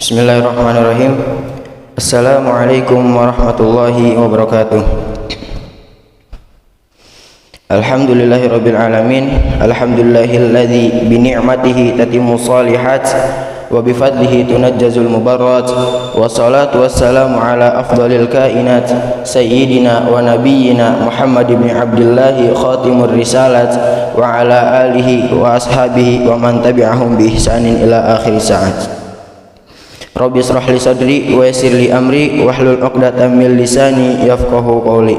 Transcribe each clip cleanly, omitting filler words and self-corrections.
Bismillahirrahmanirrahim. Assalamualaikum warahmatullahi wabarakatuh. Alhamdulillahirabbil alamin. Alhamdulillahilladzi bi ni'matihi tatimmu shalihat wa bi fadlihi tunajjazul mubarrat. Wassalatu wassalamu ala afdhalil kainat sayyidina wa nabiyyina Muhammad ibn Abdullah khatimur risalat wa ala alihi wa ashabihi wa man tabi'ahum bi ihsanin ila akhir saat. Rabbi shrah li sadri wa yassir li amri wahlul 'uqdatam min lisani yafqahu qawli.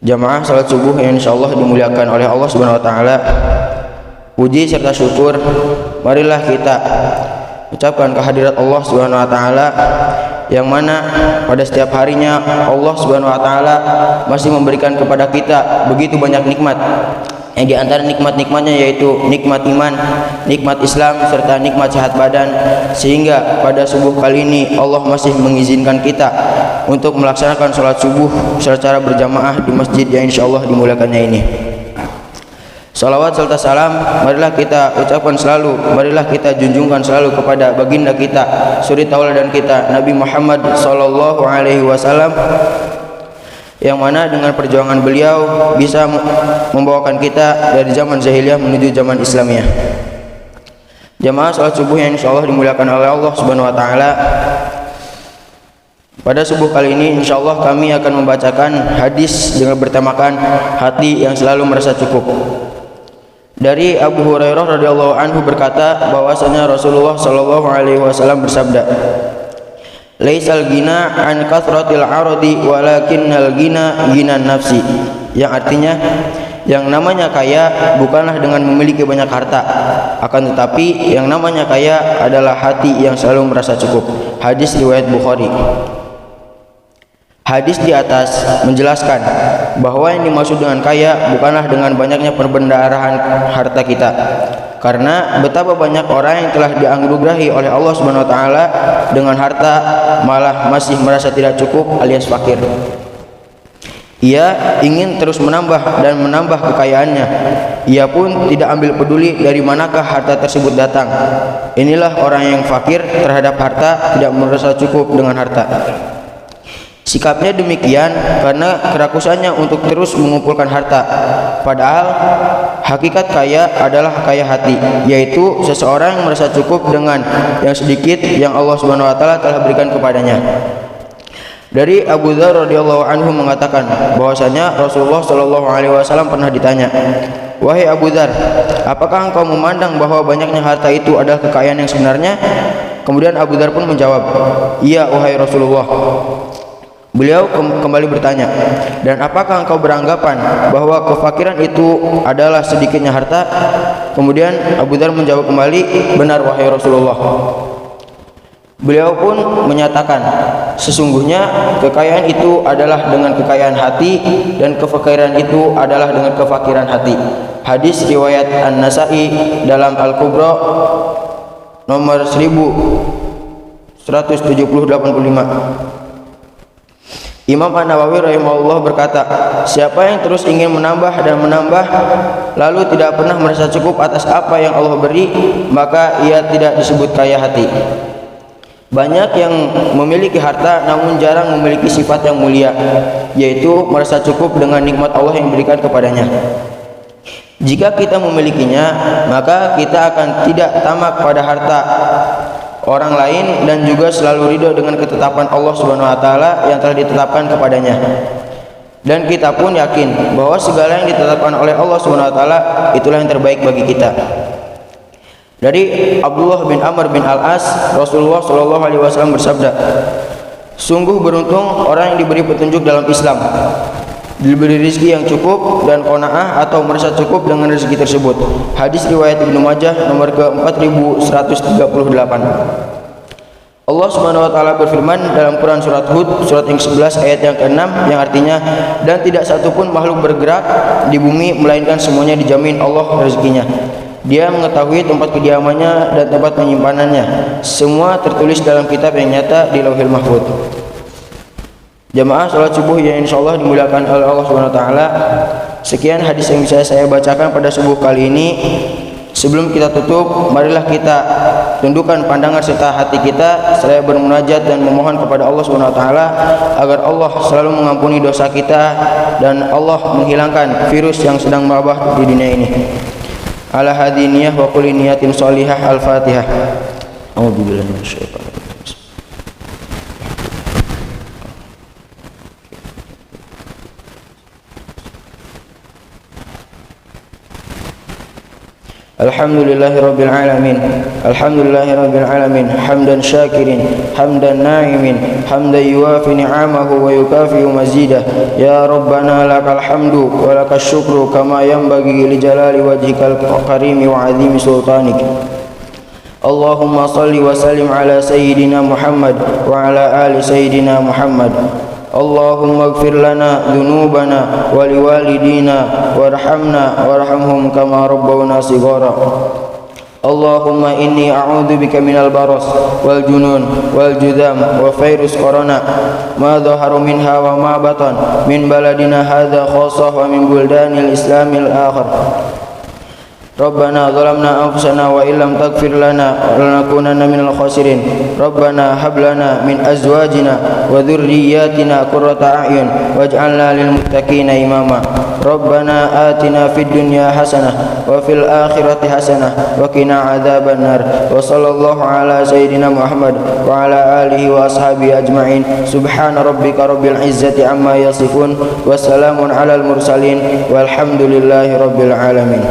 Jamaah salat subuh yang insyaallah dimuliakan oleh Allah Subhanahu wa taala. Puji serta syukur marilah kita ucapkan kehadirat Allah Subhanahu wa taala yang mana pada setiap harinya Allah Subhanahu wa taala masih memberikan kepada kita begitu banyak nikmat. Yang diantara nikmat-nikmatnya yaitu nikmat iman, nikmat Islam, serta nikmat sehat badan. Sehingga pada subuh kali ini Allah masih mengizinkan kita untuk melaksanakan sholat subuh secara berjamaah di masjid yang insyaallah dimuliakannya ini. Salawat serta salam marilah kita ucapkan selalu, marilah kita junjungkan selalu kepada baginda kita, suri tauladan kita, Nabi Muhammad sallallahu alaihi wasallam, yang mana dengan perjuangan beliau bisa membawakan kita dari zaman jahiliyah menuju zaman Islamiyah. Jamaah salat subuh yang insyaallah dimuliakan oleh Allah Subhanahu wa taala. Pada subuh kali ini insyaallah kami akan membacakan hadis dengan bertemakan hati yang selalu merasa cukup. Dari Abu Hurairah radhiyallahu anhu berkata bahwasanya Rasulullah sallallahu alaihi wasallam bersabda, "Laisal ghina an kathratil 'aradi walakinnal ghina ghinan nafsi." Yang artinya, yang namanya kaya bukanlah dengan memiliki banyak harta, akan tetapi yang namanya kaya adalah hati yang selalu merasa cukup. Hadis riwayat Bukhari. Hadis di atas menjelaskan bahwa yang dimaksud dengan kaya bukanlah dengan banyaknya perbendaharaan harta kita, karena betapa banyak orang yang telah dianugerahi oleh Allah Subhanahu wa taala dengan harta malah masih merasa tidak cukup alias fakir. Ia ingin terus menambah dan menambah kekayaannya. Ia pun tidak ambil peduli dari manakah harta tersebut datang. Inilah orang yang fakir terhadap harta, tidak merasa cukup dengan harta. Sikapnya demikian karena kerakusannya untuk terus mengumpulkan harta. Padahal hakikat kaya adalah kaya hati, yaitu seseorang yang merasa cukup dengan yang sedikit yang Allah Subhanahu wa taala telah berikan kepadanya. Dari Abu Dzar radhiyallahu anhu mengatakan bahwasanya Rasulullah shallallahu alaihi wasallam pernah ditanya, "Wahai Abu Dzar, apakah engkau memandang bahwa banyaknya harta itu adalah kekayaan yang sebenarnya?" Kemudian Abu Dzar pun menjawab, "Iya wahai Rasulullah." Beliau kembali bertanya, "Dan apakah engkau beranggapan bahwa kefakiran itu adalah sedikitnya harta?" Kemudian Abu Dzar menjawab kembali, "Benar wahai Rasulullah." Beliau pun menyatakan, "Sesungguhnya kekayaan itu adalah dengan kekayaan hati dan kefakiran itu adalah dengan kefakiran hati." Hadis riwayat An-Nasa'i dalam Al-Kubra nomor 1170-85. Imam An-Nawawi rahimahullah berkata, siapa yang terus ingin menambah dan menambah lalu tidak pernah merasa cukup atas apa yang Allah beri, maka ia tidak disebut kaya hati. Banyak yang memiliki harta namun jarang memiliki sifat yang mulia, yaitu merasa cukup dengan nikmat Allah yang diberikan kepadanya. Jika kita memilikinya, maka kita akan tidak tamak pada harta orang lain dan juga selalu ridho dengan ketetapan Allah Subhanahu wa taala yang telah ditetapkan kepadanya. Dan kita pun yakin bahwa segala yang ditetapkan oleh Allah Subhanahu wa taala itulah yang terbaik bagi kita. Dari Abdullah bin Amr bin Al-As, Rasulullah sallallahu alaihi wasallam bersabda, "Sungguh beruntung orang yang diberi petunjuk dalam Islam, diberi rezeki yang cukup dan qanaah atau merasa cukup dengan rezeki tersebut." Hadis riwayat Ibnu Majah nomor ke-4138. Allah Subhanahu wa taala berfirman dalam Quran surat Hud surat yang 11 ayat yang ke-6 yang artinya, "Dan tidak satupun makhluk bergerak di bumi melainkan semuanya dijamin Allah rezekinya. Dia mengetahui tempat kediamannya dan tempat penyimpanannya. Semua tertulis dalam kitab yang nyata di Lauhil Mahfuz." Jamaah salat subuh yang insyaallah dimuliakan oleh Allah Subhanahu wa taala. Sekian hadis yang bisa saya bacakan pada subuh kali ini. Sebelum kita tutup, marilah kita tundukkan pandangan serta hati kita seraya bermunajat dan memohon kepada Allah Subhanahu wa taala agar Allah selalu mengampuni dosa kita dan Allah menghilangkan virus yang sedang mewabah di dunia ini. Ala hadhihi niyyah wa kulli niyatin shalihah. Al-Fatihah. A'udzubillahi minasyaitonir rajim. Alhamdulillahi rabbil alamin. Alhamdulillahi rabbil alamin. Hamdan syakirin, hamdan na'imin, hamdan yuwafi ni'amahu wa yukafi mazidah. Ya Rabbana lakal hamdu wa lakal syukru kama yanbaghi li jalali wajhikal karimi wa azimi sultanik. Allahumma salli wa sallim ala sayyidina Muhammad wa ala ali sayyidina Muhammad. Allahumma ighfir lana dhunubana wa liwalidina warhamna warhamhum kama rabbawna shighara. Allahumma inni a'udzu bika minal baras wal junun wal judam wa virus corona ma dhahara minha wa ma batan min baladina hadza khassah wa min buldanil islamil akhar. Rabbana zalamna anfusana wa illam taghfir lana lanakunanna minal khasirin. Rabbana hab lana min azwajina wa dhurriyyatina qurrata a'yun waj'alna lil muttaqina imama. Rabbana atina fid dunya hasanah wa fil akhirati hasanah wa qina adzabannar. Wa sallallahu ala sayyidina Muhammad wa ala alihi wa ashabihi ajma'in. Subhana rabbika rabbil izzati amma yasifun wa salamun alal mursalin walhamdulillahi rabbil alamin.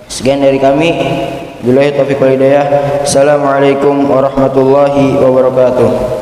Sekian dari kami. Billahi taufiq wal hidayah. Assalamualaikum warahmatullahi wabarakatuh.